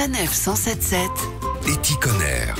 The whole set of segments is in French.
Sanef 177 Eticonner.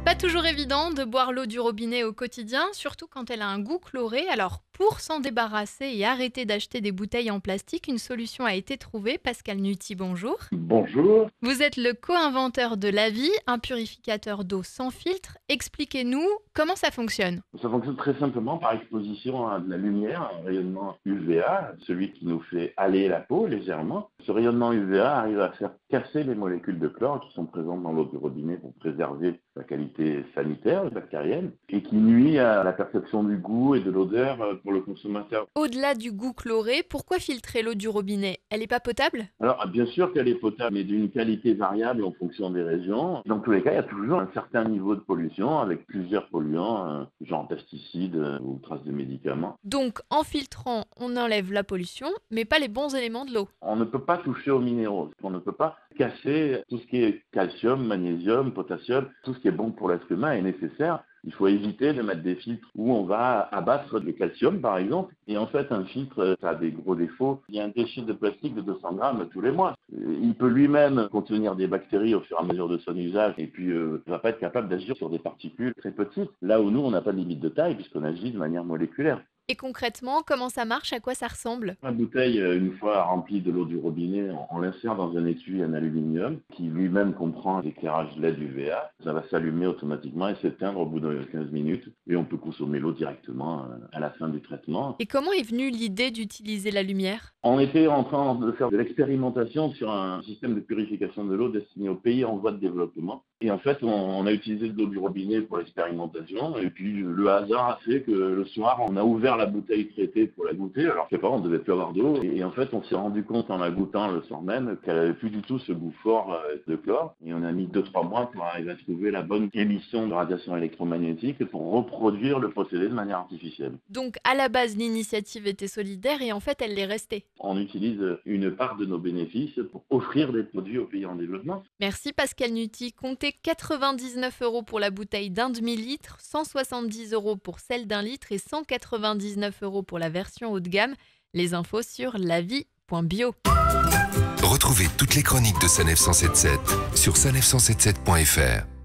Pas toujours évident de boire l'eau du robinet au quotidien, surtout quand elle a un goût chloré. Alors, pour s'en débarrasser et arrêter d'acheter des bouteilles en plastique, une solution a été trouvée. Pascal Nuty, bonjour. Bonjour. Vous êtes le co-inventeur de Lavi, un purificateur d'eau sans filtre. Expliquez-nous comment ça fonctionne. Ça fonctionne très simplement par exposition à de la lumière, un rayonnement UVA, celui qui nous fait hâler la peau légèrement. Ce rayonnement UVA arrive à faire casser les molécules de chlore qui sont présentes dans l'eau du robinet pour préserver sa qualité sanitaire, bactérienne, et qui nuit à la perception du goût et de l'odeur pour le consommateur. Au-delà du goût chloré, pourquoi filtrer l'eau du robinet? Elle n'est pas potable? Alors, bien sûr qu'elle est potable, mais d'une qualité variable en fonction des régions. Dans tous les cas, il y a toujours un certain niveau de pollution avec plusieurs polluants, genre pesticides ou traces de médicaments. Donc, en filtrant, on enlève la pollution, mais pas les bons éléments de l'eau. On ne peut pas toucher aux minéraux. On ne peut pas casser tout ce qui est calcium, magnésium, potassium, tout ce qui est bon pour l'être humain est nécessaire. Il faut éviter de mettre des filtres où on va abattre le calcium, par exemple. Et en fait, un filtre, ça a des gros défauts. Il y a un déchet de plastique de 200 grammes tous les mois. Il peut lui-même contenir des bactéries au fur et à mesure de son usage. Et puis, il ne va pas être capable d'agir sur des particules très petites. Là où nous, on n'a pas de limite de taille puisqu'on agit de manière moléculaire. Et concrètement, comment ça marche? À quoi ça ressemble? La bouteille, une fois remplie de l'eau du robinet, on l'insère dans un étui en aluminium qui lui-même comprend l'éclairage LED UVA. Ça va s'allumer automatiquement et s'éteindre au bout de 15 minutes. Et on peut consommer l'eau directement à la fin du traitement. Et comment est venue l'idée d'utiliser la lumière? On était en train de faire de l'expérimentation sur un système de purification de l'eau destiné aux pays en voie de développement. Et en fait, on a utilisé de l'eau du robinet pour l'expérimentation. Et puis, le hasard a fait que le soir, on a ouvert la bouteille traitée pour la goûter. Alors, je sais pas, on devait plus avoir d'eau. Et en fait, on s'est rendu compte en la goûtant le soir même qu'elle avait plus du tout ce goût fort de chlore. Et on a mis 2-3 mois pour arriver à trouver la bonne émission de radiation électromagnétique pour reproduire le procédé de manière artificielle. Donc, à la base, l'initiative était solidaire et en fait, elle l'est restée. On utilise une part de nos bénéfices pour offrir des produits aux pays en développement. Merci Pascal Nuty. Comptez 99 € pour la bouteille d'un demi-litre, 170 € pour celle d'un litre et 199 € pour la version haut de gamme. Les infos sur lavi.bio. Retrouvez toutes les chroniques de Sanef 177 sur sanef177.fr.